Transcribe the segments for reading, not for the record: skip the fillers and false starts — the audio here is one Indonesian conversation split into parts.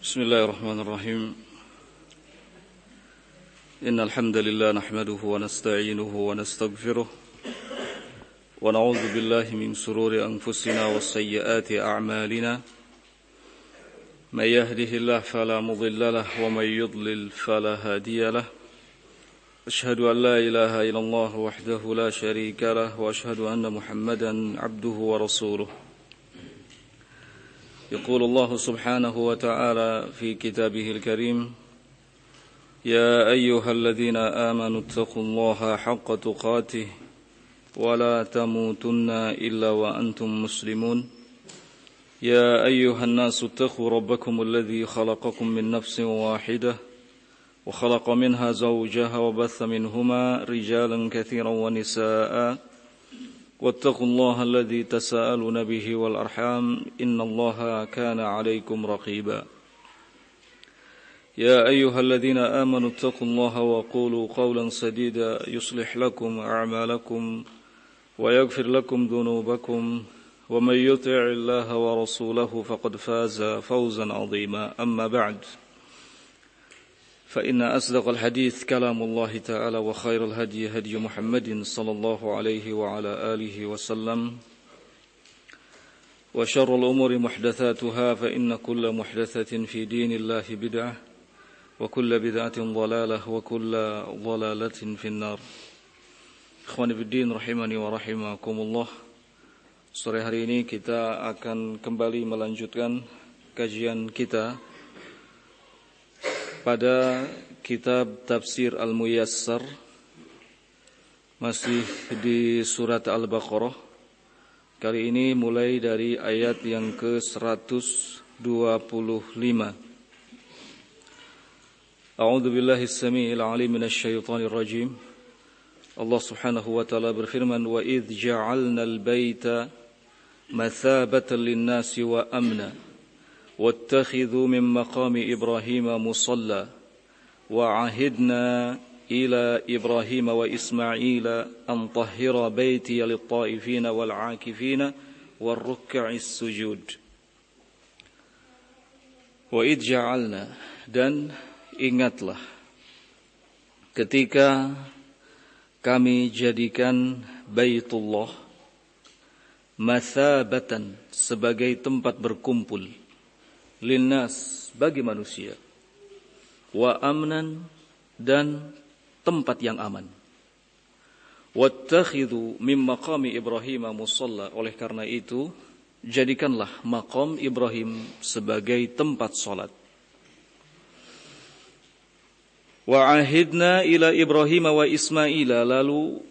بسم الله الرحمن الرحيم إن الحمد لله نحمده ونستعينه ونستغفره ونعوذ بالله من شرور أنفسنا وسيئات أعمالنا من يهده الله فلا مضل له ومن يضلل فلا هادي له أشهد أن لا إله إلا الله وحده لا شريك له وأشهد أن محمدا عبده ورسوله يقول الله سبحانه وتعالى في كتابه الكريم يا أيها الذين آمنوا اتقوا الله حق تقاته ولا تموتن إلا وأنتم مسلمون يا أيها الناس اتقوا ربكم الذي خلقكم من نفس واحدة وخلق منها زوجها وبث منهما رجالا كثيرا ونساء واتقوا الله الذي تساءلون به والأرحام إن الله كان عليكم رقيبا يا أيها الذين آمنوا اتقوا الله وقولوا قولا سديدا يصلح لكم أعمالكم ويغفر لكم ذنوبكم ومن يطع الله ورسوله فقد فاز فوزا عظيما أما بعد فإن أصدق الحديث كلام الله تعالى وخير الهدي هدي محمد صلى الله عليه وعلى آله وسلم وشر الأمور محدثاتها فإن كل محدثة في دين الله بدعة وكل بدعة ضلالة وكل ضلالة في النار. Ikhwani fiddin rahimani wa rahimakumullah. Sore hari ini kita akan kembali melanjutkan kajian kita pada kitab Tafsir Al-Muyassar, masih di surat Al-Baqarah. Kali ini mulai dari ayat yang ke-125. A'udzu billahi as-sami'il 'alim minasy syaithanir rajim. Allah Subhanahu wa taala berfirman, "Wa idz ja'alnal baita mathabatan lin-nasi wa amna واتخذوا من مقام إبراهيم مصلى وعهدنا إلى إبراهيم وإسماعيل أن طهر بيتي للطائفين والعاكفين والركع السجود وإذ جعلنا dan ingatlah ketika kami jadikan Baitullah mathabatan sebagai tempat berkumpul linnas bagi manusia wa amnan dan tempat yang aman wattakhidhu min maqami Ibrahim musalla oleh karena itu jadikanlah maqam Ibrahim sebagai tempat salat wa ahidna ila Ibrahim wa Ismaila lalu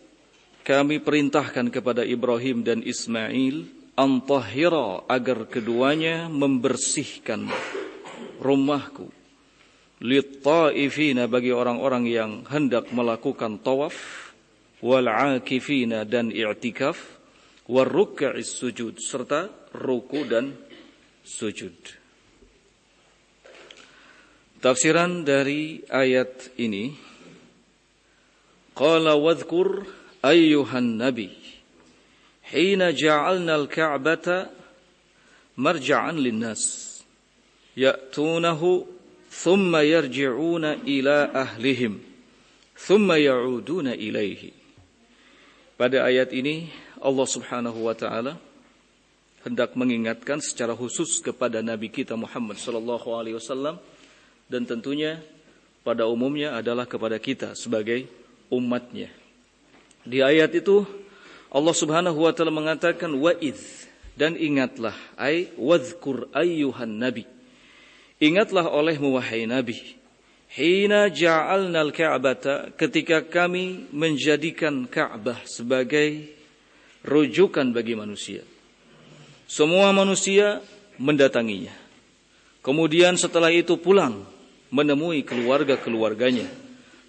kami perintahkan kepada Ibrahim dan Ismail antahira agar keduanya membersihkan rumahku lit-taifina bagi orang-orang yang hendak melakukan tawaf wal akifina dan i'tikaf war ruk'is sujud serta ruku dan sujud. Tafsiran dari ayat ini, qala wadhkur ayyuhan nabi حين جعلنا الكعبة مرجعا للناس يأتونه ثم يرجعون إلى أهلهم ثم يعودون إليه. Pada ayat ini Allah Subhanahu wa taala hendak mengingatkan secara khusus kepada Nabi kita Muhammad sallallahu alaihi wasallam dan tentunya pada umumnya adalah kepada kita sebagai umatnya. Di ayat itu Allah Subhanahu wa taala mengatakan wa'idz dan ingatlah ai wadhkur ayyuhan nabi. Ingatlah olehmu wahai nabi. Hina ja'alnal ka'bata ketika kami menjadikan Ka'bah sebagai rujukan bagi manusia. Semua manusia mendatanginya. Kemudian setelah itu pulang menemui keluarga-keluarganya.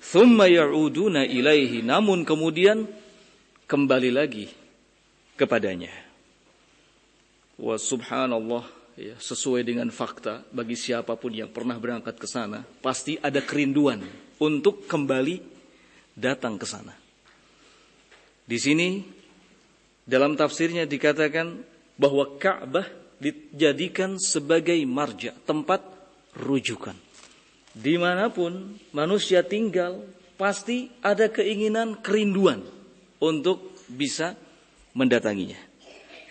Tsumma ya'uduna ilaihi namun kemudian kembali lagi kepadanya. Wa subhanallah, ya, sesuai dengan fakta bagi siapapun yang pernah berangkat ke sana, pasti ada kerinduan untuk kembali datang ke sana. Di sini dalam tafsirnya dikatakan bahwa Ka'bah dijadikan sebagai marja, tempat rujukan. Dimanapun manusia tinggal, pasti ada keinginan, kerinduan untuk bisa mendatanginya.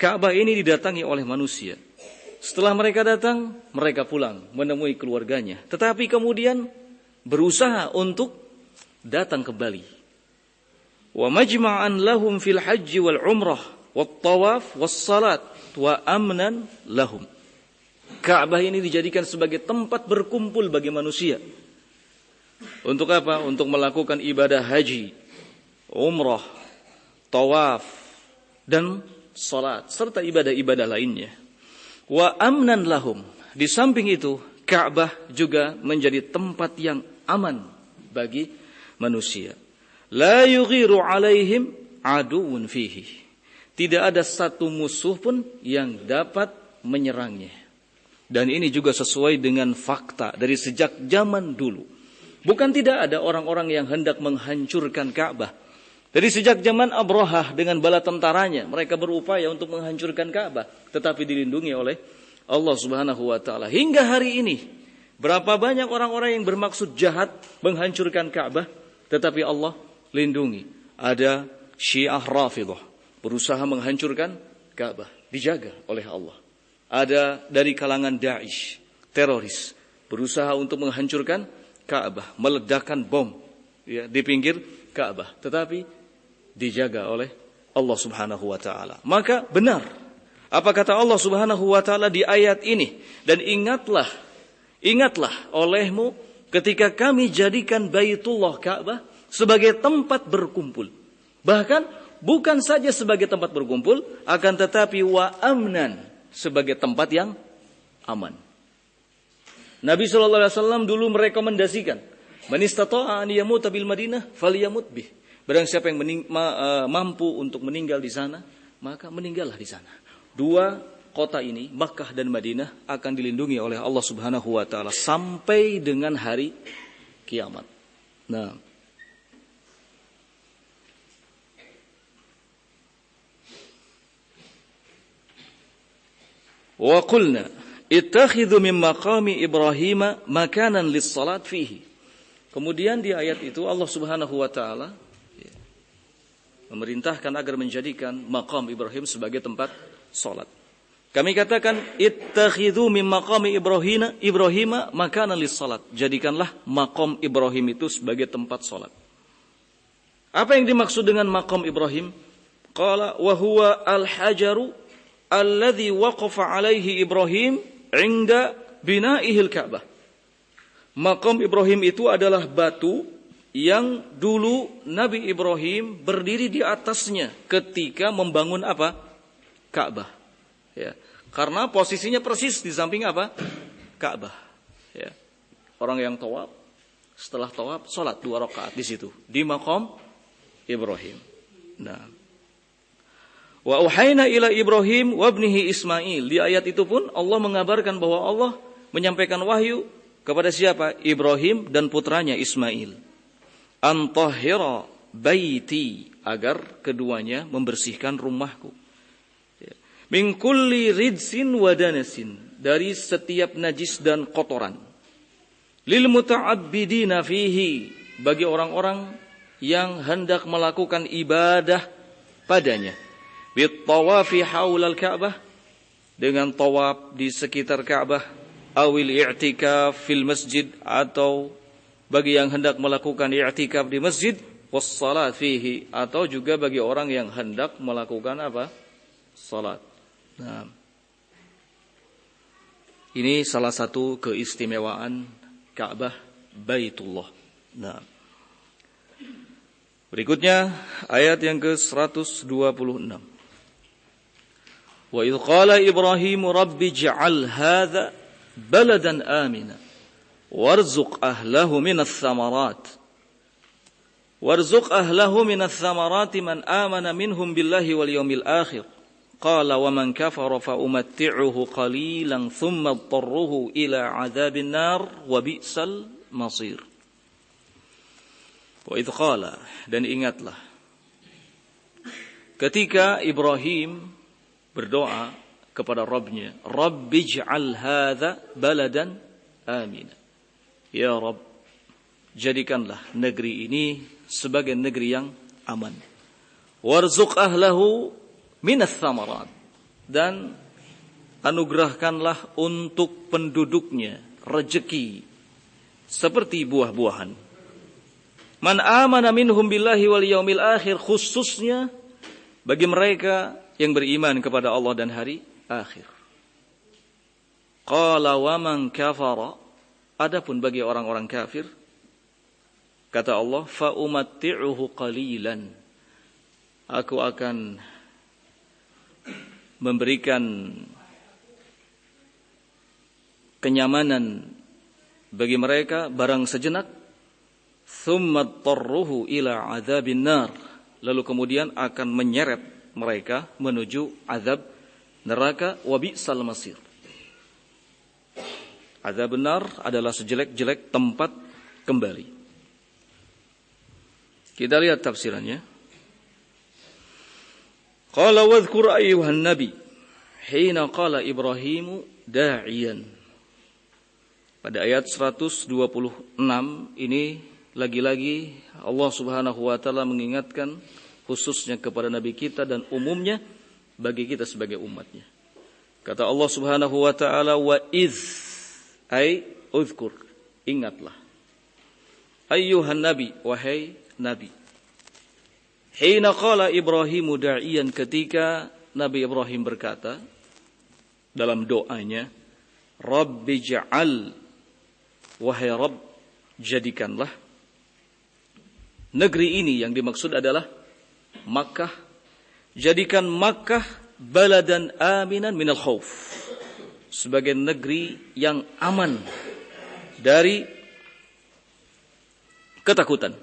Ka'bah ini didatangi oleh manusia. Setelah mereka datang, mereka pulang menemui keluarganya. Tetapi kemudian berusaha untuk datang kembali. Wa majma'an lahum fil haji wal umrah wat tawaf was salat wa amnan lahum. Ka'bah ini dijadikan sebagai tempat berkumpul bagi manusia. Untuk apa? Untuk melakukan ibadah haji, umrah, tawaf, dan salat, serta ibadah-ibadah lainnya. Wa amnan lahum. Di samping itu, Ka'bah juga menjadi tempat yang aman bagi manusia. La yughiru alaihim aduun fihi. Tidak ada satu musuh pun yang dapat menyerangnya. Dan ini juga sesuai dengan fakta dari sejak zaman dulu. Bukan tidak ada orang-orang yang hendak menghancurkan Ka'bah. Dari sejak zaman Abrahah dengan bala tentaranya, mereka berupaya untuk menghancurkan Ka'bah, tetapi dilindungi oleh Allah Subhanahu wa taala. Hingga hari ini, berapa banyak orang-orang yang bermaksud jahat menghancurkan Ka'bah, tetapi Allah lindungi. Ada Syiah Rafidhah berusaha menghancurkan Ka'bah, dijaga oleh Allah. Ada dari kalangan Daesh, teroris, berusaha untuk menghancurkan Ka'bah, meledakkan bom ya, di pinggir Ka'bah, tetapi dijaga oleh Allah Subhanahu wa taala. Maka benar apa kata Allah Subhanahu wa taala di ayat ini, dan ingatlah olehmu ketika kami jadikan Baitullah Ka'bah sebagai tempat berkumpul. Bahkan bukan saja sebagai tempat berkumpul, akan tetapi wa amnan, sebagai tempat yang aman. Nabi SAW dulu merekomendasikan, man istata'a an yamuta bil Madinah falyamut bih. Barang siapa yang mampu untuk meninggal di sana, maka meninggallah di sana. Dua kota ini, Makkah dan Madinah, akan dilindungi oleh Allah Subhanahu wa taala sampai dengan hari kiamat. Nah, wa qulna ittakhidhu min maqami Ibrahim makanan lis-salat fihi. Kemudian di ayat itu Allah Subhanahu wa taala memerintahkan agar menjadikan maqam Ibrahim sebagai tempat salat. Kami katakan ittakhidhu min maqami Ibrahim makanan lis-salat. Jadikanlah maqam Ibrahim itu sebagai tempat salat. Apa yang dimaksud dengan maqam Ibrahim? Qala wa huwa al-hajaru alladhi waqafa alaihi Ibrahim inda bina'ihil Ka'bah. Maqam Ibrahim itu adalah batu yang dulu Nabi Ibrahim berdiri di atasnya ketika membangun apa? Ka'bah. Ya. Karena posisinya persis di samping apa? Ka'bah. Ya. Orang yang tawaf, setelah tawaf salat 2 rakaat di situ, di maqam Ibrahim. Nah, wa auhayna ila Ibrahim wa ibnihi Ismail. Di ayat itu pun Allah mengabarkan bahwa Allah menyampaikan wahyu kepada siapa? Ibrahim dan putranya Ismail. Antahhira baiti, agar keduanya membersihkan rumahku. Min kulli ridsin wa danasin, dari setiap najis dan kotoran. Lil muta'abbidina fihi, bagi orang-orang yang hendak melakukan ibadah padanya. Bit-tawafi haulal Ka'bah, dengan tawaf di sekitar Ka'bah, awil i'tikaf fil masjid, atau bagi yang hendak melakukan i'tikaf di masjid, wassalat fihi, atau juga bagi orang yang hendak melakukan apa? Salat. Nah, ini salah satu keistimewaan Ka'bah Baitullah. Nah, berikutnya ayat yang ke-126. Wa idh qala Ibrahim rabbi ij'al hadha baladan amina warzuq ahlahu minas thamarati man amana minhum billahi wal yawmil akhir qala wa man kafara fa umatti'uhu qalilan thumma adtarruhu ila 'adzabin nar wa bi'sal masir. Wa idh qala, dan ingatlah ketika Ibrahim berdoa kepada Rabbnya, Rabbij'al hadza baladan amina. Ya Rabb, jadikanlah negeri ini sebagai negeri yang aman. Warzuq ahlahu minas thamarat, dan anugerahkanlah untuk penduduknya rezeki seperti buah-buahan. Man amana minhum billahi wal yaumil akhir, khususnya bagi mereka yang beriman kepada Allah dan hari akhir. Qala wa man kafara, adapun bagi orang-orang kafir, kata Allah, fa umatti'uhu qalilan, aku akan memberikan kenyamanan bagi mereka barang sejenak, thumma tarruhu ila adzabin nar, lalu kemudian akan menyeret mereka menuju azab neraka, wa bi'sal masir. Azab benar adalah sejelek-jelek tempat kembali. Kita lihat tafsirannya. Qala wadhkur ayyuhan nabi hina qala Ibrahimu da'iyan. Pada ayat 126 ini lagi-lagi Allah Subhanahu wa taala mengingatkan khususnya kepada nabi kita dan umumnya bagi kita sebagai umatnya. Kata Allah Subhanahu wa taala, wa iz, ay uzkur, ingatlah, ayyuhan nabi, wahai nabi, hina qala Ibrahimu da'iyan, ketika Nabi Ibrahim berkata dalam doanya, Rabbi ja'al, wahai Rabb, jadikanlah negeri ini, yang dimaksud adalah Makkah, jadikan Makkah baladan aminan minal khauf, sebagai negeri yang aman dari ketakutan.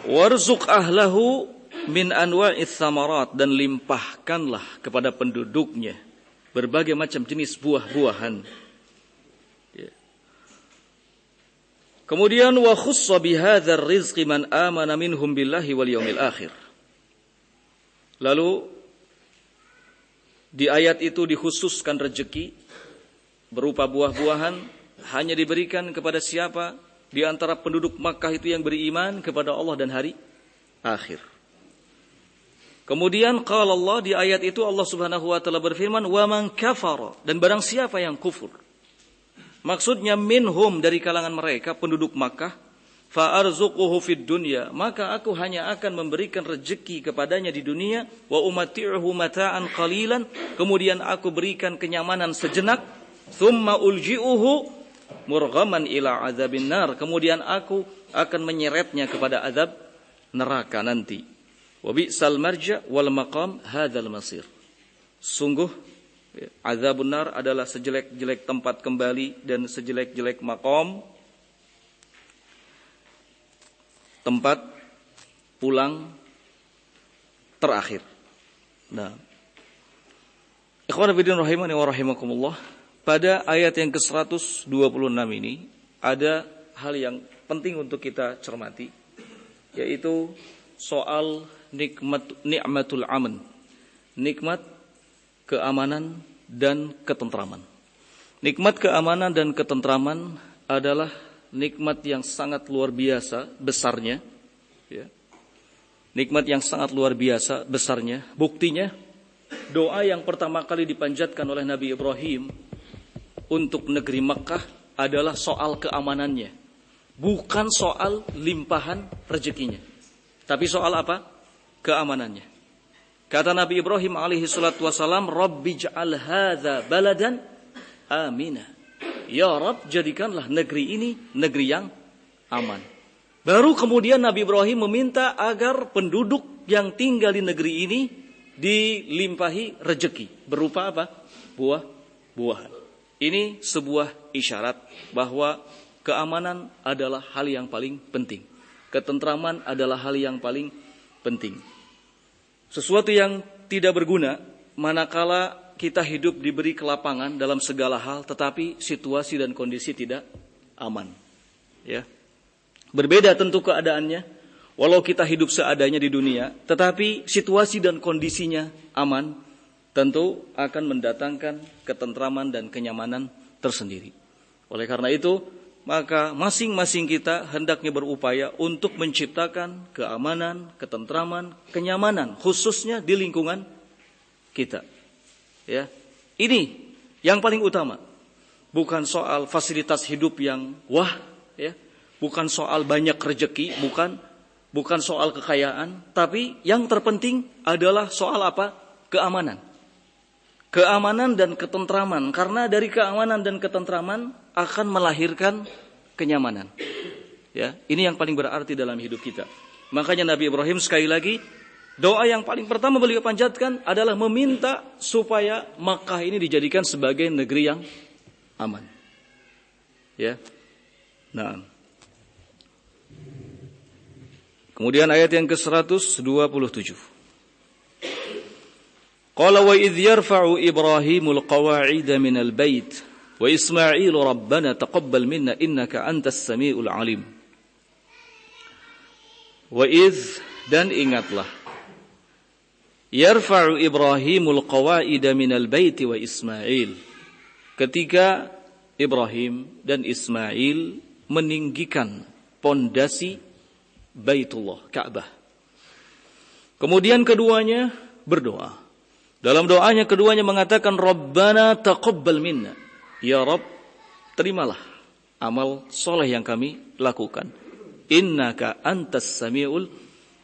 Warzuq ahlahu min anwa'is samarat, dan limpahkanlah kepada penduduknya berbagai macam jenis buah-buahan. Kemudian wa khussa bihadzal rizqi man amana minhum billahi wal yaumil akhir. Lalu di ayat itu dikhususkan rezeki berupa buah-buahan hanya diberikan kepada siapa di antara penduduk Makkah itu yang beriman kepada Allah dan hari akhir. Kemudian qala Allah, di ayat itu Allah Subhanahu wa taala berfirman, wa man kafara, dan barang siapa yang kufur. Maksudnya minhum, dari kalangan mereka penduduk Makkah, fa arzuquhu fid dunya, maka aku hanya akan memberikan rezeki kepadanya di dunia, wa umatti'uhu mata'an qalilan, kemudian aku berikan kenyamanan sejenak, thumma ulji'uhu murghaman ila adzabin nar, kemudian aku akan menyeretnya kepada azab neraka nanti. Wa bi'sal marja' wal maqam hadzal masir. Sungguh azabun nar adalah sejelek-jelek tempat kembali dan sejelek-jelek maqam, tempat pulang terakhir. Nah, ikhwan fillah rahimani wa rahimakumullah, pada ayat yang ke-126 ini ada hal yang penting untuk kita cermati, yaitu soal nikmatul aman, nikmat keamanan dan ketentraman. Nikmat keamanan dan ketentraman adalah nikmat yang sangat luar biasa besarnya, ya. Nikmat yang sangat luar biasa besarnya. Buktinya, doa yang pertama kali dipanjatkan oleh Nabi Ibrahim untuk negeri Makkah adalah soal keamanannya, bukan soal limpahan rezekinya, tapi soal apa? Keamanannya. Kata Nabi Ibrahim alaihi salatu wasalam, Rabbi ja'al hadza baladan amina. Ya Rabb, jadikanlah negeri ini negeri yang aman. Baru kemudian Nabi Ibrahim meminta agar penduduk yang tinggal di negeri ini dilimpahi rezeki. Berupa apa? Buah-buahan. Ini sebuah isyarat bahwa keamanan adalah hal yang paling penting. Ketentraman adalah hal yang paling penting. Sesuatu yang tidak berguna manakala kita hidup diberi kelapangan dalam segala hal, tetapi situasi dan kondisi tidak aman. Ya. Berbeda tentu keadaannya, walau kita hidup seadanya di dunia, tetapi situasi dan kondisinya aman, tentu akan mendatangkan ketentraman dan kenyamanan tersendiri. Oleh karena itu, maka masing-masing kita hendaknya berupaya untuk menciptakan keamanan, ketentraman, kenyamanan, khususnya di lingkungan kita. Ya, ini yang paling utama. Bukan soal fasilitas hidup yang wah, ya, bukan soal banyak rezeki, bukan soal kekayaan, tapi yang terpenting adalah soal apa? Keamanan. Keamanan dan ketentraman, karena dari keamanan dan ketentraman akan melahirkan kenyamanan. Ya, ini yang paling berarti dalam hidup kita. Makanya Nabi Ibrahim sekali lagi, doa yang paling pertama beliau panjatkan adalah meminta supaya Makkah ini dijadikan sebagai negeri yang aman. Ya. Nah. Kemudian ayat yang ke-127. Qala wa idh yarfa'u Ibrahimul qawa'ida minal bait wa Ismailu rabbana taqabbal minna innaka antas samiul alim. Wa idh, dan ingatlah, yarfa'u Ibrahimul qawa'ida minal bait wa Ismail, ketika Ibrahim dan Ismail meninggikan pondasi Baitullah, Ka'bah. Kemudian keduanya berdoa. Dalam doanya keduanya mengatakan Rabbana taqabbal minna. Ya Rabb, terimalah amal soleh yang kami lakukan. Innaka antas samiul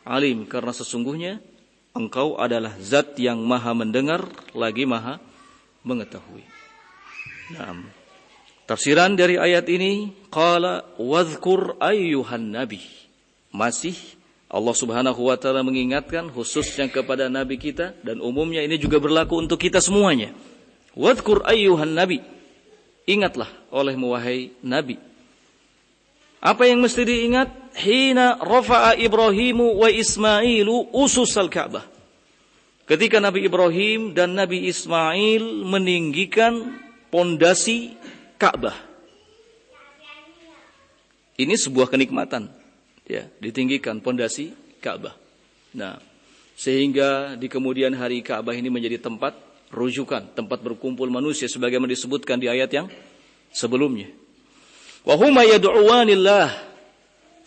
alim, karena sesungguhnya Engkau adalah zat yang maha mendengar lagi maha mengetahui. Nah, tafsiran dari ayat ini, qala wadhkur ayyuhan nabi. Masih Allah Subhanahu wa taala mengingatkan khususnya kepada nabi kita, dan umumnya ini juga berlaku untuk kita semuanya. Wadhkur ayyuhan nabi. Ingatlah olehmu wahai nabi. Apa yang mesti diingat? Hina rafa'a Ibrahimu wa Ismailu ususal Ka'bah. Ketika Nabi Ibrahim dan Nabi Ismail meninggikan pondasi Ka'bah. Ini sebuah kenikmatan. Ya, ditinggikan pondasi Ka'bah. Nah, sehingga di kemudian hari Ka'bah ini menjadi tempat rujukan, tempat berkumpul manusia sebagaimana disebutkan di ayat yang sebelumnya. Wa huma yad'uwanillah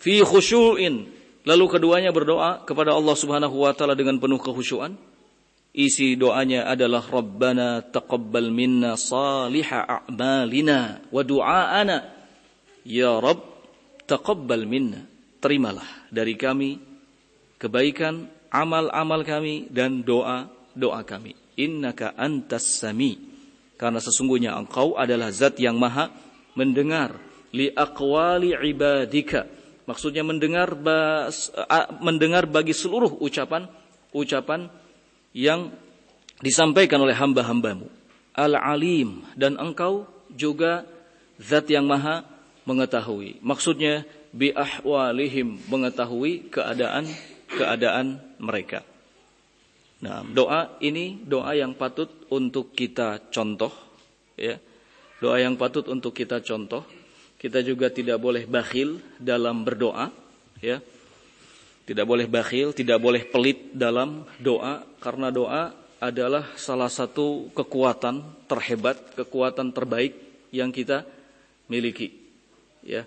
fi khusyu'in. Lalu keduanya berdoa kepada Allah Subhanahu wa taala dengan penuh kekhusyuan. Isi doanya adalah Rabbana taqabbal minna salihah a'malina wa du'aana. Ya Rabb, taqabbal minna. Terimalah dari kami kebaikan amal-amal kami dan doa-doa kami. Innaka antas sami. Karena sesungguhnya Engkau adalah zat yang maha mendengar li aqwali ibadika. Maksudnya mendengar bagi seluruh ucapan yang disampaikan oleh hamba-hambamu. Al-alim, dan Engkau juga zat yang maha mengetahui. Maksudnya bi ahwalihim, mengetahui keadaan mereka. Nah, doa ini doa yang patut untuk kita contoh, ya. Doa yang patut untuk kita contoh. Kita juga tidak boleh bakhil dalam berdoa, ya. Tidak boleh bakhil, tidak boleh pelit dalam doa, karena doa adalah salah satu kekuatan terhebat, kekuatan terbaik yang kita miliki, ya.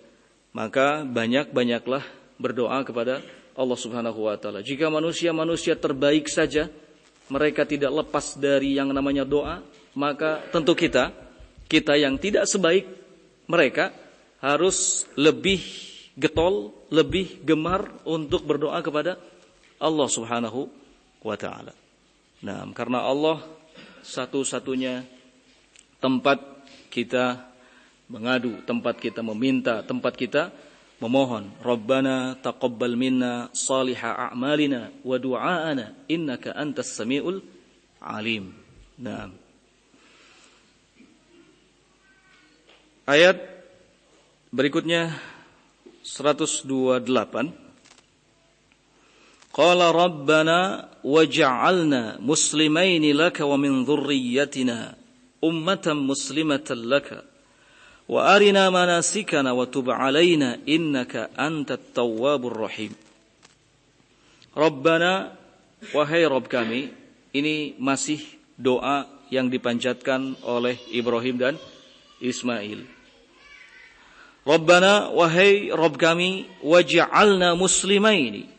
Maka banyak-banyaklah berdoa kepada Allah Subhanahu wa taala. Jika manusia terbaik saja mereka tidak lepas dari yang namanya doa, maka tentu kita yang tidak sebaik mereka harus lebih getol, lebih gemar untuk berdoa kepada Allah Subhanahu wa taala. Nah, karena Allah satu-satunya tempat kita mengadu, tempat kita meminta, tempat kita memohon. Rabbana taqabbal minna salihah a'malina wa du'aana innaka antas samiul alim. Nah, ayat berikutnya 128. Qala rabbana waj'alna muslimaini laka wa min dhurriyyatina ummatan muslimatan laka wa arina manasikana wa tub 'alaina innaka antat tawwabur rahim. Rabbana, wahai Rabb kami. Ini masih doa yang dipanjatkan oleh Ibrahim dan Ismail. Rabbana, wahai Rabb kami, waj'alna muslimaini.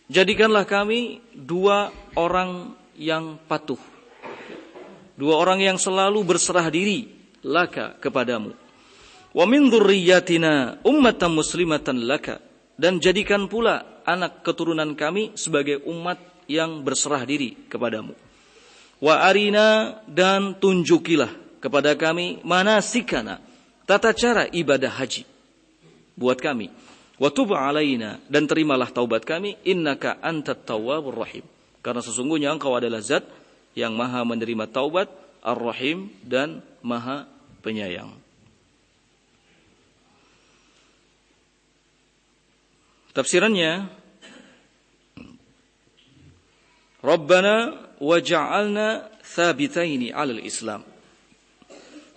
Jadikanlah kami dua orang yang patuh. Dua orang yang selalu berserah diri laka kepadamu. Wa min dzurriyyatina ummatan muslimatan laka. Dan jadikan pula anak keturunan kami sebagai umat yang berserah diri kepadamu. Wa arina, dan tunjukilah kepada kami manasikana, tata cara ibadah haji buat kami. Wa tub alaina, dan terimalah taubat kami, innaka antat tawwabur rahim. Karena sesungguhnya engkau adalah zat yang maha menerima taubat, ar-rahim, dan maha penyayang. Tafsirannya, Rabbana waj'alna thabitaini 'alal Islam.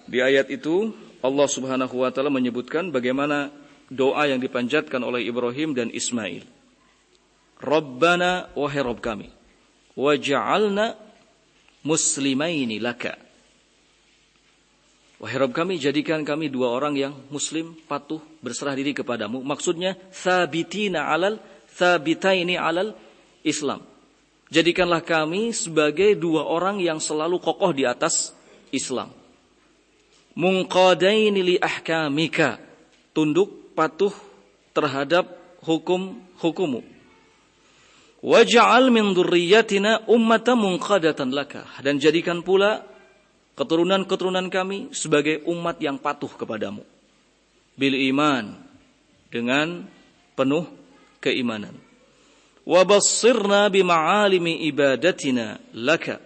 Di ayat itu Allah Subhanahu wa taala menyebutkan bagaimana doa yang dipanjatkan oleh Ibrahim dan Ismail. Rabbana, wahai Rabb kami, waj'alna muslimaini laka. Wahai Rabb kami, jadikan kami dua orang yang muslim, patuh, berserah diri kepadamu. Maksudnya thabitaini 'alal Islam. Jadikanlah kami sebagai dua orang yang selalu kokoh di atas Islam. Munqadaini li ahkamika, tunduk patuh terhadap hukum-hukumu. Waj'al min dzurriyyatina ummatan munqadatan laka, dan jadikan pula keturunan-keturunan kami sebagai umat yang patuh kepadamu. Bil iman, dengan penuh keimanan. Wa bassirna bima'alimi ibadatina laka,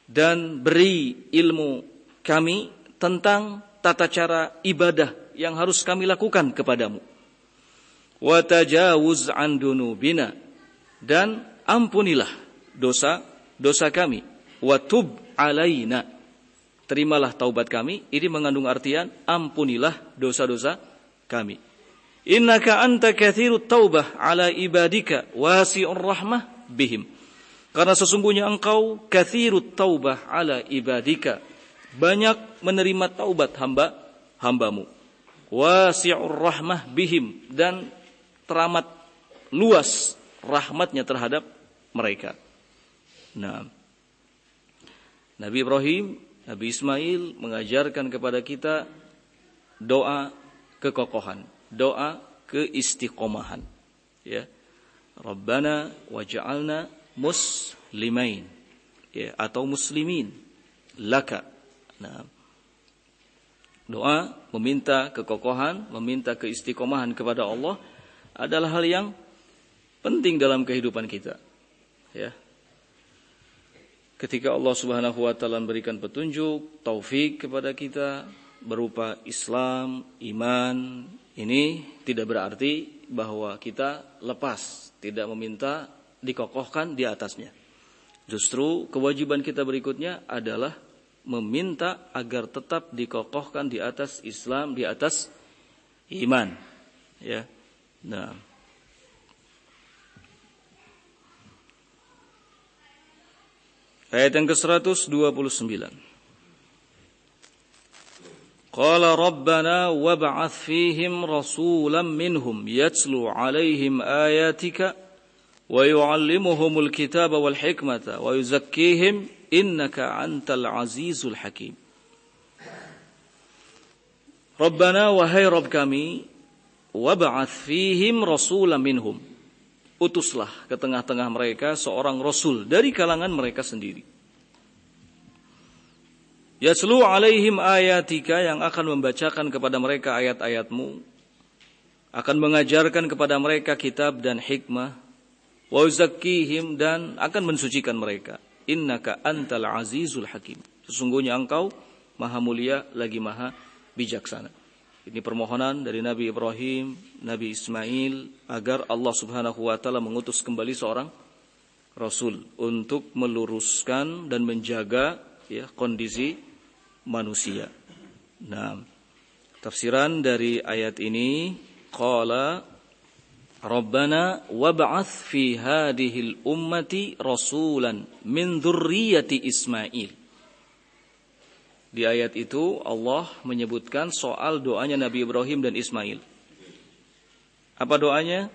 dan beri ilmu kami tentang tata cara ibadah yang harus kami lakukan kepadamu. Wa tajawuz an dunubina, dan ampunilah dosa-dosa kami. Wa tub alaina, terimalah taubat kami. Ini mengandung artian ampunilah dosa-dosa kami. Innaka anta katsirut taubah ala ibadika wasi'ur rahmah bihim. Karena sesungguhnya engkau katsirut taubah ala ibadika, banyak menerima taubat hamba-hambamu. Wasi'ur rahmah bihim, dan teramat luas rahmatnya terhadap mereka. Nah, Nabi Ibrahim, Nabi Ismail mengajarkan kepada kita doa kekokohan, doa keistiqomahan, ya. Rabbana waj'alna muslimain, ya, atau muslimin laka. Nah, doa meminta kekokohan, meminta keistiqomahan kepada Allah adalah hal yang penting dalam kehidupan kita, ya. Ketika Allah Subhanahu wa taala memberikan petunjuk, taufik kepada kita berupa Islam, iman, ini tidak berarti bahwa kita lepas, tidak meminta dikokohkan di atasnya. Justru kewajiban kita berikutnya adalah meminta agar tetap dikokohkan di atas Islam, di atas iman, ya. Nah, ayat yang ke-129. Qala rabbana wab'ath fihim rasulan minhum yatlu 'alaihim ayatika wa yu'allimuhumul kitaba wal hikmata wa yuzakkihim innaka antal azizul hakim. Rabbana, wahai Rabb kami, wab'ath fihim rasulan minhum, utuslah ke tengah-tengah mereka seorang rasul dari kalangan mereka sendiri. Yatlu alaihim ayatika, yang akan membacakan kepada mereka ayat-ayatmu, akan mengajarkan kepada mereka kitab dan hikmah, wa yuzakkihim, dan akan mensucikan mereka. Innaka antal azizul hakim, sesungguhnya engkau maha mulia lagi maha bijaksana. Ini permohonan dari Nabi Ibrahim, Nabi Ismail, agar Allah Subhanahu wa taala mengutus kembali seorang rasul untuk meluruskan dan menjaga, ya, kondisi manusia. Nah, tafsiran dari ayat ini, qala Rabbana wab'ath fi hadhil ummati rasulan min dzurriyyati Ismail. Di ayat itu Allah menyebutkan soal doanya Nabi Ibrahim dan Ismail. Apa doanya?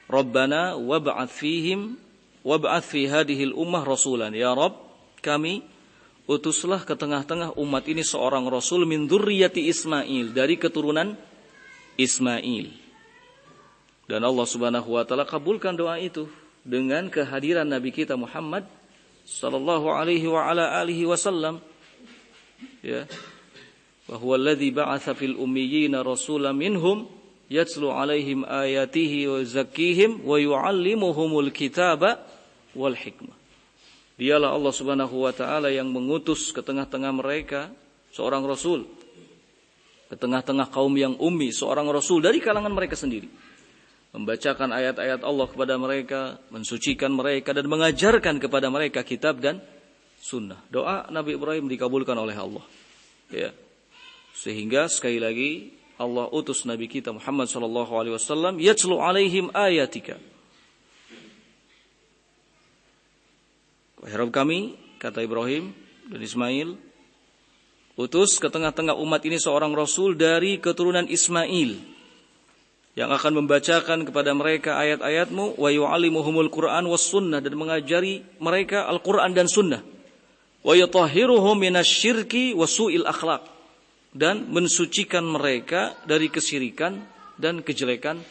Rabbana wab'ats fi hadhil ummah rasulan. Ya Rabb, kami utuslah ke tengah-tengah umat ini seorang rasul min dzurriyyati Ismail, dari keturunan Ismail. Dan Allah Subhanahu wa taala kabulkan doa itu dengan kehadiran Nabi kita Muhammad sallallahu alaihi wa ala alihi wasallam. Ya. Wa huwa alladzi ba'atsa fil ummiyina rasulan minhum yatslu alaihim ayatihi wa yuzakkihim wa yu'allimuhumul kitaba wal hikmah. Dialah Allah Subhanahu wa taala yang mengutus ke tengah-tengah mereka seorang rasul, ke tengah-tengah kaum yang ummi, seorang rasul dari kalangan mereka sendiri, membacakan ayat-ayat Allah kepada mereka, mensucikan mereka dan mengajarkan kepada mereka kitab dan sunnah. Doa Nabi Ibrahim dikabulkan oleh Allah. Ya. Sehingga sekali lagi Allah utus Nabi kita Muhammad sallallahu alaihi wasallam yatslu alaihim ayatika. Wahai Rabb kami, kata Ibrahim dan Ismail, utus ke tengah-tengah umat ini seorang rasul dari keturunan Ismail yang akan membacakan kepada mereka ayat-ayatmu, wa yu'allimuhumul Qur'an was sunnah, dan mengajari mereka Al-Qur'an dan sunnah, wa yutahhiruhum minasyirki wa su'il akhlaq, dan mensucikan mereka dari kesyirikan dan kejelekan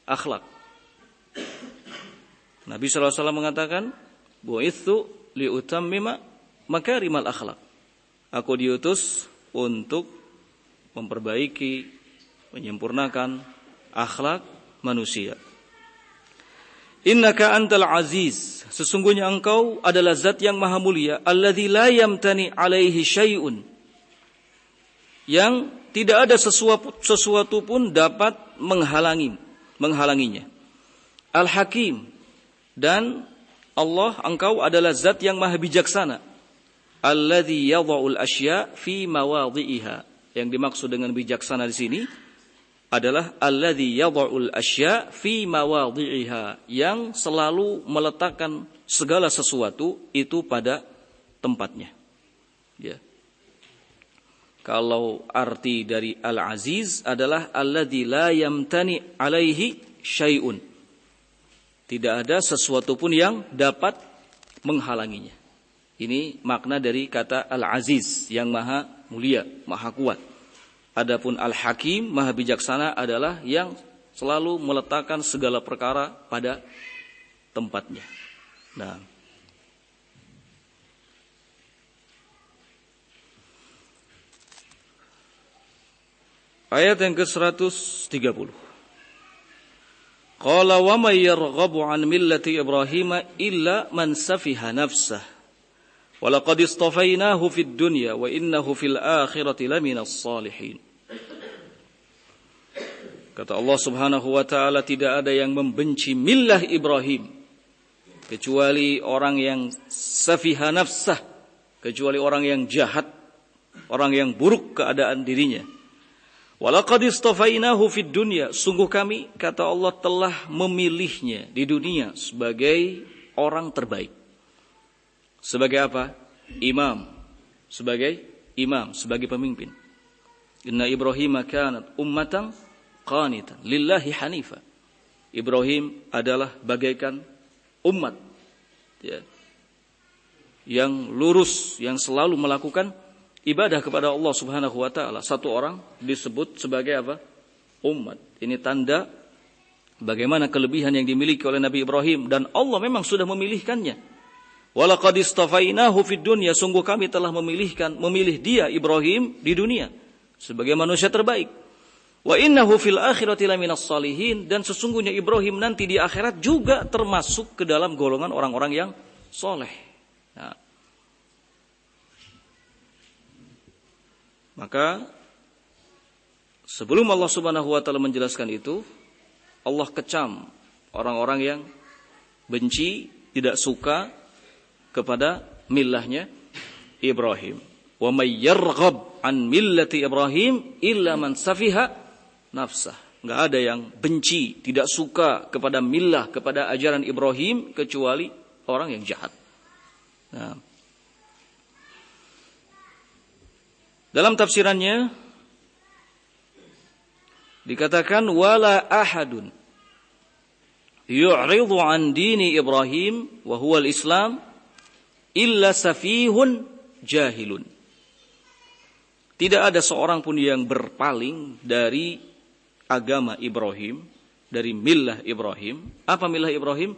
akhlak. Nabi sallallahu alaihi wasallam mengatakan, bu'itsu liutammima makarimal akhlak. Aku diutus untuk memperbaiki, menyempurnakan akhlak manusia. Innaka antal aziz, sesungguhnya engkau adalah zat yang maha mulia, alladzi la yamtani alaihi syai'un, yang tidak ada sesuatu pun dapat menghalanginya. Al-Hakim, dan Allah, engkau adalah zat yang maha bijaksana. Alladzi yadha'ul asya' fi mawadhi'iha. Yang dimaksud dengan bijaksana di sini adalah alladzi yadha'ul asya' fi mawadhi'iha, yang selalu meletakkan segala sesuatu itu pada tempatnya. Ya. Kalau arti dari Al-Aziz adalah alladzi la yamtani alaihi syai'un. Tidak ada sesuatu pun yang dapat menghalanginya. Ini makna dari kata Al-Aziz, yang maha mulia, maha kuat. Adapun Al-Hakim, maha bijaksana, adalah yang selalu meletakkan segala perkara pada tempatnya. Nah, ayat yang ke-130. Qala wa may yarghabu an millati Ibrahim illa man safiha nafsah wa laqad istafainahu fid dunya wa innahu fil akhirati laminas salihin. Kata Allah Subhanahu wa taala, tidak ada yang membenci millah Ibrahim kecuali orang yang safiha nafsah, kecuali orang yang jahat, orang yang buruk keadaan dirinya. Walaqad istafainahu fid dunya, sungguh kami, kata Allah, telah memilihnya di dunia sebagai orang terbaik. Sebagai apa? Imam. Sebagai pemimpin. Inna Ibrahim kanat ummatan qanitan lillahi hanifa. Ibrahim adalah bagaikan umat, ya, yang lurus, yang selalu melakukan ibadah kepada Allah Subhanahu wa taala. Satu orang disebut sebagai apa? Umat. Ini tanda bagaimana kelebihan yang dimiliki oleh Nabi Ibrahim, dan Allah memang sudah memilihkannya. Walaqad istafainahu fid dunya, sungguh kami telah memilih dia Ibrahim di dunia sebagai manusia terbaik. Wa innahu fil akhirati laminas salihin, dan sesungguhnya Ibrahim nanti di akhirat juga termasuk ke dalam golongan orang-orang yang soleh. Nah, maka sebelum Allah Subhanahu wa taala menjelaskan itu, Allah kecam orang-orang yang benci, tidak suka kepada millahnya Ibrahim. Wa may yarghab an millati Ibrahim illa man safiha nafsah. Enggak ada yang benci, tidak suka kepada millah, kepada ajaran Ibrahim, kecuali orang yang jahat. Nah, Dalam tafsirannya dikatakan wala ahadun yu'ridu an dini Ibrahim wa huwa al-Islam illa safihun jahilun. Tidak ada seorang pun yang berpaling dari agama Ibrahim, dari millah Ibrahim. Apa millah Ibrahim?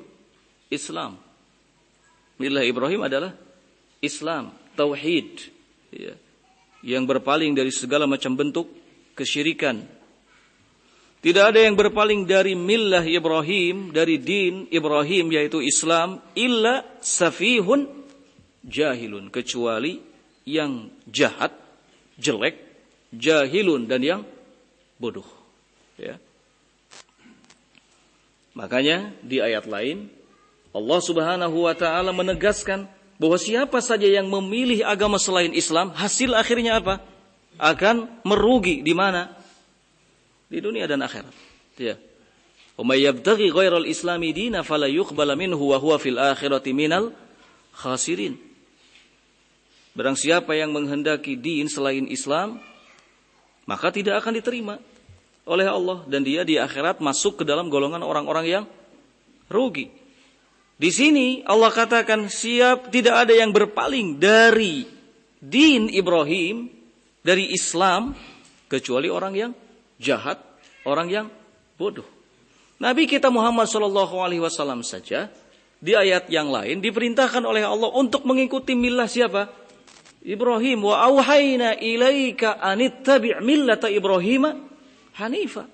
Islam. Millah Ibrahim adalah Islam, tauhid, ya, yang berpaling dari segala macam bentuk kesyirikan. Tidak ada yang berpaling dari millah Ibrahim, dari din Ibrahim yaitu Islam, illa safihun jahilun, kecuali yang jahat, jelek, jahilun, dan yang bodoh. Ya. Makanya di ayat lain Allah Subhanahu wa taala menegaskan bahwa siapa saja yang memilih agama selain Islam, hasil akhirnya apa? Akan merugi di mana? Di dunia dan akhirat. Ya. Wa may yabtaghi ghairal islami dina fala yuqbala minhu wa huwa fil akhirati minal khasirin. Barang siapa yang menghendaki din selain Islam, maka tidak akan diterima oleh Allah, dan dia di akhirat masuk ke dalam golongan orang-orang yang rugi. Di sini Allah katakan tidak ada yang berpaling dari din Ibrahim, dari Islam, kecuali orang yang jahat, orang yang bodoh. Nabi kita Muhammad SAW saja di ayat yang lain diperintahkan oleh Allah untuk mengikuti millah siapa? Ibrahim. Wa auhayna ilaika anittabi' millata Ibrahim hanifa.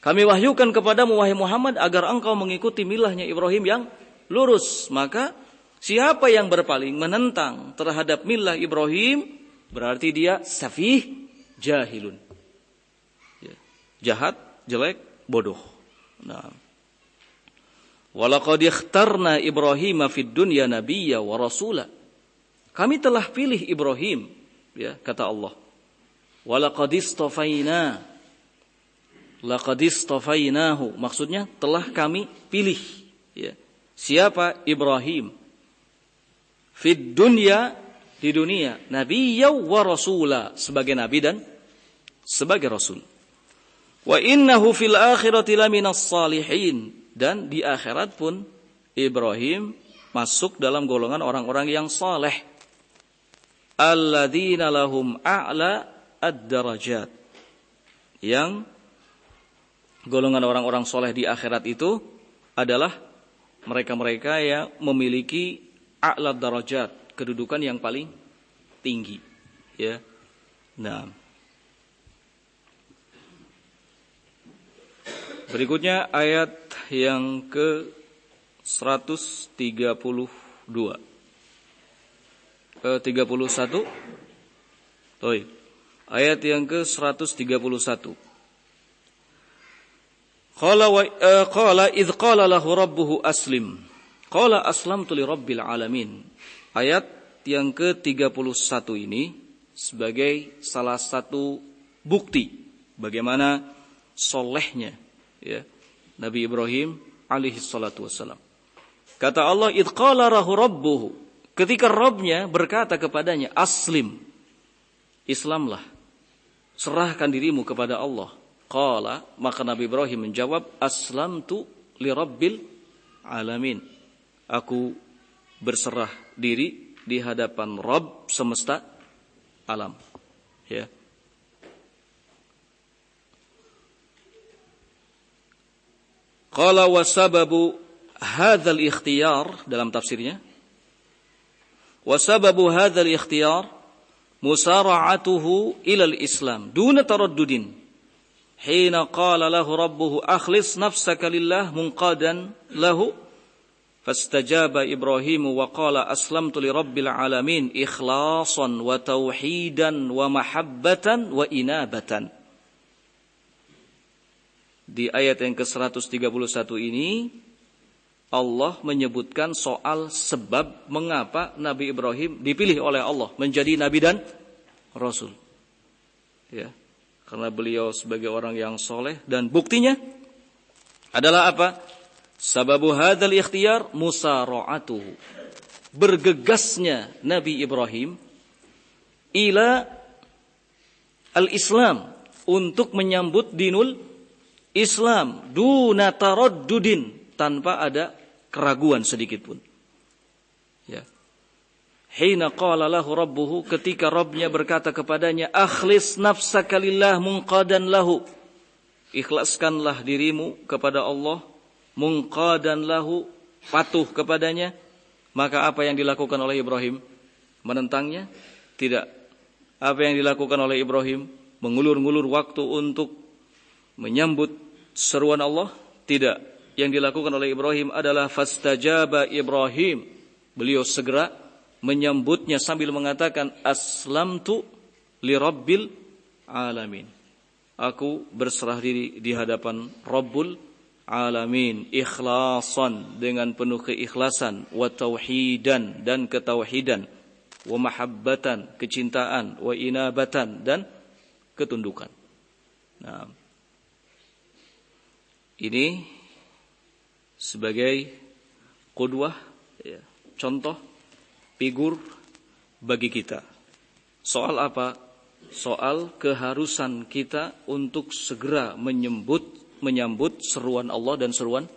Kami wahyukan kepadamu wahai Muhammad agar engkau mengikuti millahnya Ibrahim yang lurus. Maka siapa yang berpaling menentang terhadap millah Ibrahim, berarti dia safih jahilun. Jahat, jelek, bodoh. Nah. Walaqad ikhtarna Ibrahim fid dunya nabiyya wa rasula. Kami telah pilih Ibrahim, ya, kata Allah. Walaqad istafaina. Laqad istafainahu. Maksudnya telah kami pilih, ya. Siapa? Ibrahim. Fid dunya, di dunia, nabiyya wa rasula, sebagai nabi dan sebagai rasul. Wa innahu fil akhirati laminas salihin, dan di akhirat pun Ibrahim masuk dalam golongan orang-orang yang saleh. Alladzina lahum a'la ad-darajat. Yang golongan orang-orang saleh di akhirat itu adalah mereka-mereka yang memiliki a'la darajat, kedudukan yang paling tinggi, ya. Nah, berikutnya ayat yang ke-132. 31. Ayat yang ke-131. Qala idh qala lahu rabbuhu aslim. Qala aslamtu li rabbil alamin. Ayat yang ke-31 ini sebagai salah satu bukti bagaimana solehnya, ya, Nabi Ibrahim alaihi salatu wassalam. Kata Allah, idh qala lahu rabbuhu, ketika Rabbnya berkata kepadanya, aslim, Islamlah, serahkan dirimu kepada Allah. Qala, maka Nabi Ibrahim menjawab, aslamtu li rabbil alamin. Aku berserah diri di hadapan Rabb semesta alam. Ya. Qala wa sababu hadzal ikhtiyar, dalam tafsirnya, wa sababu hadzal ikhtiyar musara'atuhu ila al-islam duna taraddudin hina qala lahu rabbuhu akhlis nafsaka lillah munqadan lahu fastajaba Ibrahim wa qala aslamtu li rabbil alamin ikhlasan wa tauhidan wa mahabbatan wa inabatan. Di ayat yang ke-131 ini Allah menyebutkan soal sebab mengapa Nabi Ibrahim dipilih oleh Allah menjadi nabi dan rasul. Ya, karena beliau sebagai orang yang soleh, dan buktinya adalah apa? Sababu hadzal ikhtiyar musara'atuhu. Bergegasnya Nabi Ibrahim ila al-Islam, untuk menyambut dinul Islam duna taraddudin, tanpa ada keraguan sedikit pun. Ya. Hina qala lahu rabbuhu, ketika Rabbnya berkata kepadanya, akhlis nafsaka lillah munqadan lahu, ikhlaskanlah dirimu kepada Allah, munqadan lahu, patuh kepadanya. Maka apa yang dilakukan oleh Ibrahim? Menentangnya? Tidak. Apa yang dilakukan oleh Ibrahim? Mengulur-ngulur waktu untuk menyambut seruan Allah? Tidak. Yang dilakukan oleh Ibrahim adalah fastajaba Ibrahim. Beliau segera menyambutnya sambil mengatakan, aslamtu li rabbil alamin. Aku berserah diri di hadapan Rabbul Alamin, ikhlasan, dengan penuh keikhlasan, wa tauhidan, dan ketauhidan, wa mahabbatan, kecintaan, wa inabatan, dan ketundukan. Nah, ini sebagai qudwah, ya, contoh, figur bagi kita. Soal apa? Soal keharusan kita untuk segera menyambut seruan Allah dan seruan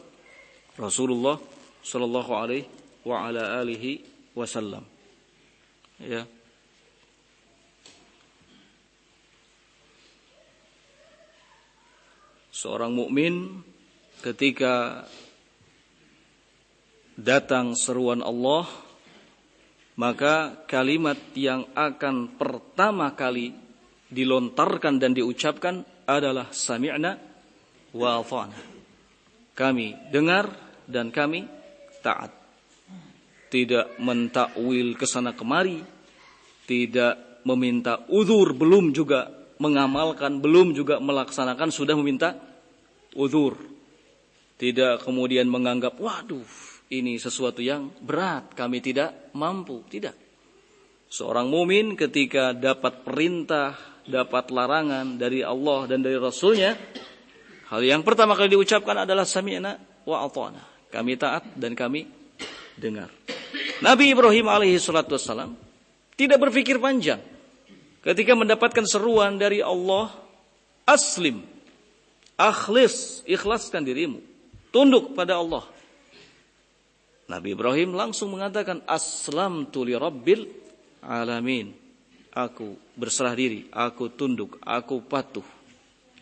Rasulullah sallallahu alaihi wa ala alihi wasallam. Ya. Seorang mukmin ketika datang seruan Allah, maka kalimat yang akan pertama kali dilontarkan dan diucapkan adalah sami'na wa ata'na. Kami dengar dan kami taat. Tidak mentakwil kesana kemari, tidak meminta uzur, belum juga mengamalkan, belum juga melaksanakan, sudah meminta uzur. Tidak kemudian menganggap, waduh, ini sesuatu yang berat, kami tidak mampu. Tidak. Seorang mumin ketika dapat perintah, dapat larangan dari Allah dan dari Rasulnya, hal yang pertama kali diucapkan adalah sami'na wa ata'na. Kami taat dan kami dengar. Nabi Ibrahim alaihi salatu wassalam tidak berpikir panjang. Ketika mendapatkan seruan dari Allah, aslim, akhlis, ikhlaskan dirimu, tunduk pada Allah. Nabi Ibrahim langsung mengatakan, aslamtu li rabbil alamin. Aku berserah diri, aku tunduk, aku patuh,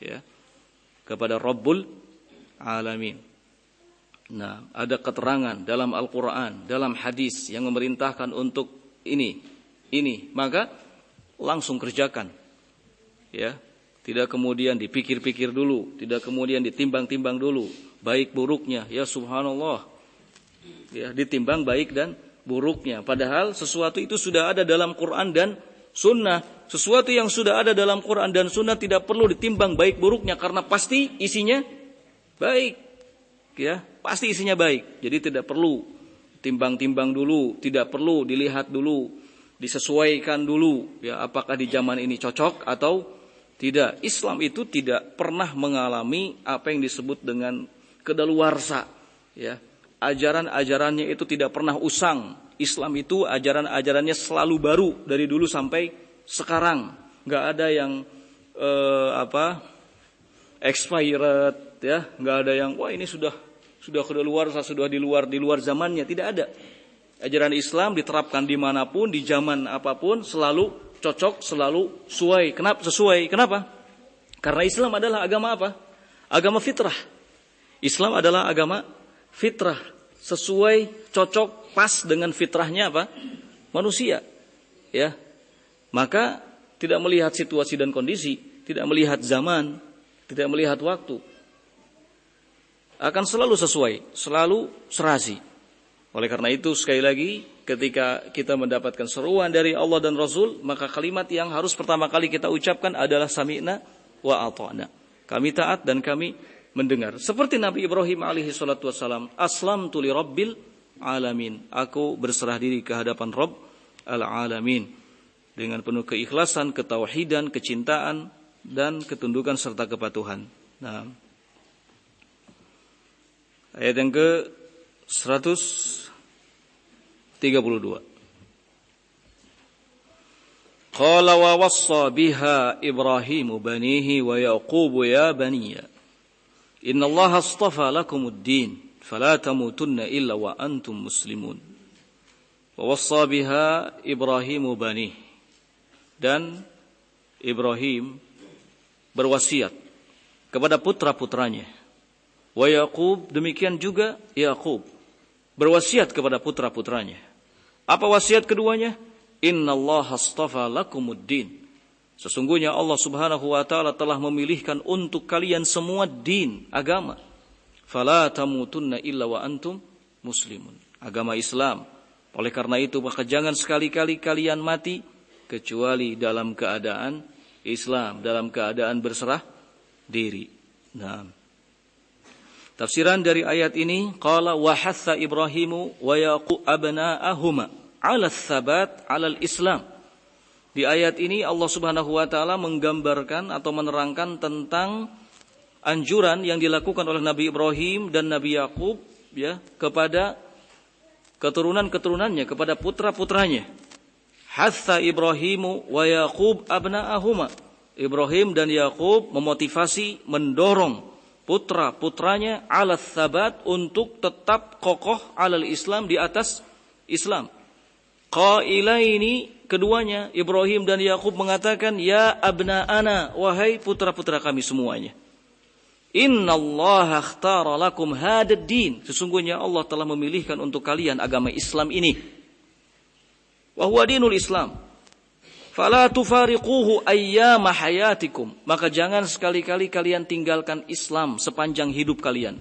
ya, kepada Rabbul Alamin. Nah, ada keterangan dalam Al-Quran, dalam hadis yang memerintahkan untuk ini, maka langsung kerjakan. Ya, tidak kemudian dipikir-pikir dulu, tidak kemudian ditimbang-timbang dulu, baik buruknya, ya subhanallah. Ya, ditimbang baik dan buruknya. Padahal sesuatu itu sudah ada dalam Quran dan Sunnah. Sesuatu yang sudah ada dalam Quran dan Sunnah tidak perlu ditimbang baik buruknya, karena pasti isinya baik. Ya, pasti isinya baik. Jadi tidak perlu timbang-timbang dulu, tidak perlu dilihat dulu, disesuaikan dulu. Ya, apakah di zaman ini cocok atau tidak. Islam itu tidak pernah mengalami apa yang disebut dengan kedaluarsa. Ya, ajaran-ajarannya itu tidak pernah usang. Islam itu ajaran-ajarannya selalu baru dari dulu sampai sekarang. Nggak ada yang expired, ya. Nggak ada yang wah ini sudah kedaluarsa, sudah di luar zamannya. Tidak ada. Ajaran Islam diterapkan dimanapun, di zaman apapun, selalu cocok, selalu sesuai. Kenapa sesuai? Kenapa? Karena Islam adalah agama apa? Agama fitrah. Islam adalah agama fitrah, sesuai, cocok, pas dengan fitrahnya apa? Manusia. Ya. Maka tidak melihat situasi dan kondisi, tidak melihat zaman, tidak melihat waktu. Akan selalu sesuai, selalu serasi. Oleh karena itu sekali lagi, ketika kita mendapatkan seruan dari Allah dan Rasul, maka kalimat yang harus pertama kali kita ucapkan adalah sami'na wa ata'na. Kami taat dan kami mendengar. Seperti Nabi Ibrahim alaihi salatu wassalam, aslamtu li rabbil alamin. Aku berserah diri ke hadapan Rabb al-alamin. Dengan penuh keikhlasan, ketauhidan, kecintaan, dan ketundukan serta kepatuhan. Nah, ayat yang ke 132. Qala wa wassa biha Ibrahimu banihi wa Yaqubu ya baniya inna Allah astafa lakumud din fala tamutunna illa wa antum muslimun. Wa wassa biha Ibrahimu banihi, dan Ibrahim berwasiat kepada putra-putranya. Wa Yaqub, demikian juga Yaqub berwasiat kepada putra-putranya. Apa wasiat keduanya? Innallaha astafa lakumuddin. Sesungguhnya Allah Subhanahu wa taala telah memilihkan untuk kalian semua din, agama. Fala tamutunna illa wa antum muslimun. Agama Islam. Oleh karena itu maka jangan sekali-kali kalian mati kecuali dalam keadaan Islam, dalam keadaan berserah diri. Nah, tafsiran dari ayat ini, qala wa hatha Ibrahimu wa Yaqub abna'ahuma 'ala tsabat 'alal Islam. Di ayat ini Allah Subhanahu wa taala menggambarkan atau menerangkan tentang anjuran yang dilakukan oleh Nabi Ibrahim dan Nabi Yaqub ya kepada keturunan-keturunannya, kepada putra-putranya. Hatha Ibrahimu wa Yaqub abna'ahuma. Ibrahim dan Yaqub memotivasi, mendorong putra-putranya 'ala tsabat untuk tetap kokoh 'alal Islam, di atas Islam. Qailaini, keduanya Ibrahim dan Yaqub mengatakan, ya abna'ana, wahai putra-putra kami semuanya. Innallaha akhtara lakum hadad din. Sesungguhnya Allah telah memilihkan untuk kalian agama Islam ini. Wa huwa dinul Islam. Fala tufariquhu ayyama hayatikum. Maka jangan sekali-kali kalian tinggalkan Islam sepanjang hidup kalian.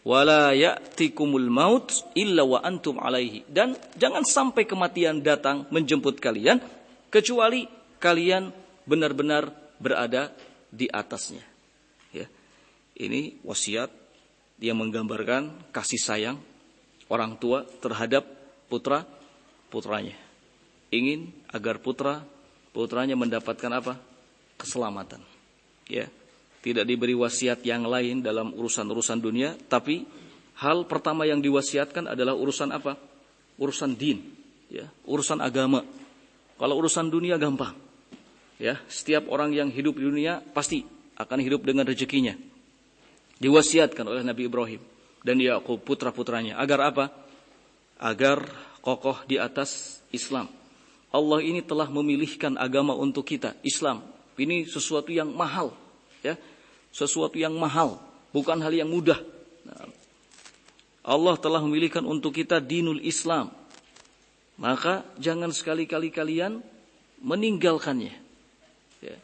Wala ya'tikumul maut illa wa antum alaihi. Dan jangan sampai kematian datang menjemput kalian kecuali kalian benar-benar berada di atasnya. Ya. Ini wasiat yang menggambarkan kasih sayang orang tua terhadap putra-putranya. Ingin agar putranya mendapatkan apa? Keselamatan. Ya. Tidak diberi wasiat yang lain dalam urusan-urusan dunia, tapi hal pertama yang diwasiatkan adalah urusan apa? Urusan din, ya, urusan agama. Kalau urusan dunia gampang. Ya, setiap orang yang hidup di dunia pasti akan hidup dengan rezekinya. Diwasiatkan oleh Nabi Ibrahim dan Yaqub putra-putranya agar apa? Agar kokoh di atas Islam. Allah ini telah memilihkan agama untuk kita, Islam. Ini sesuatu yang mahal, ya. Sesuatu yang mahal, bukan hal yang mudah. Nah, Allah telah memilihkan untuk kita dinul Islam. Maka jangan sekali-kali kalian meninggalkannya. Ya.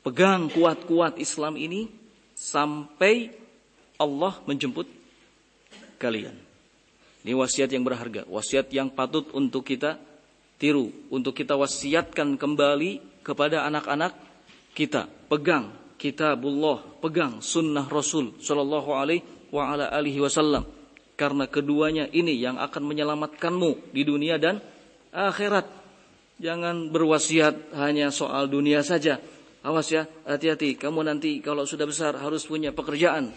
Pegang kuat-kuat Islam ini sampai Allah menjemput kalian. Ini wasiat yang berharga, wasiat yang patut untuk kita tiru, untuk kita wasiatkan kembali kepada anak-anak kita. Pegang kitabullah, pegang sunnah Rasul sallallahu alaihi wa ala alihi wasallam, karena keduanya ini yang akan menyelamatkanmu di dunia dan akhirat. Jangan berwasiat hanya soal dunia saja. Awas ya, hati-hati, kamu nanti kalau sudah besar harus punya pekerjaan.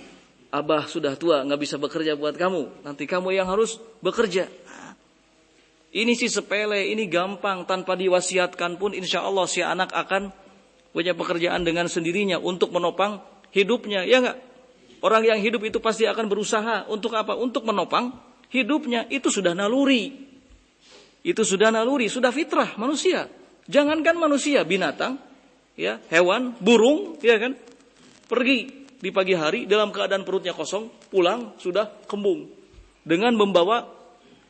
Abah sudah tua, nggak bisa bekerja buat kamu. Nanti kamu yang harus bekerja. Ini sih sepele, ini gampang. Tanpa diwasiatkan pun insya Allah si anak akan punya pekerjaan dengan sendirinya untuk menopang hidupnya. Ya enggak? Orang yang hidup itu pasti akan berusaha. Untuk apa? Untuk menopang hidupnya. Itu sudah naluri. Itu sudah naluri, sudah fitrah manusia. Jangankan manusia, binatang, ya, hewan, burung, ya kan? Pergi di pagi hari dalam keadaan perutnya kosong, pulang sudah kembung dengan membawa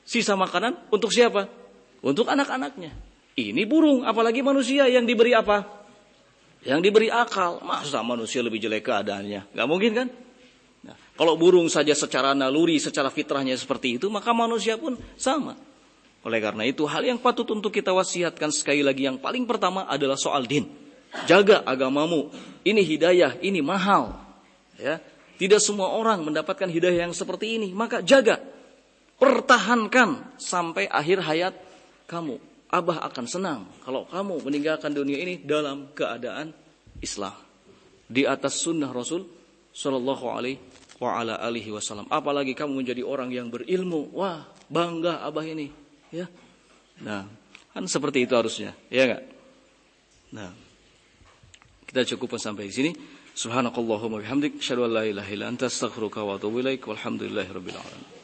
sisa makanan untuk siapa? Untuk anak-anaknya. Ini burung, apalagi manusia yang diberi apa? Yang diberi akal. Masa manusia lebih jelek keadaannya? Gak mungkin kan? Nah, kalau burung saja secara naluri, secara fitrahnya seperti itu, maka manusia pun sama. Oleh karena itu, hal yang patut untuk kita wasiatkan sekali lagi, yang paling pertama adalah soal din. Jaga agamamu. Ini hidayah, ini mahal. Ya, tidak semua orang mendapatkan hidayah yang seperti ini. Maka jaga, pertahankan sampai akhir hayat kamu. Abah akan senang kalau kamu meninggalkan dunia ini dalam keadaan Islam, di atas sunnah Rasul sallallahu alaihi wa ala alihi wasallam. Apalagi kamu menjadi orang yang berilmu. Wah, bangga abah ini, ya. Nah, Kan seperti itu harusnya, ya enggak? Nah, kita cukupkan sampai di sini. Subhanakallahumma bihamdik, asyhadu an la ilaha illa anta, astaghfiruka wa atubu ilaik. Walhamdulillahirabbil alamin.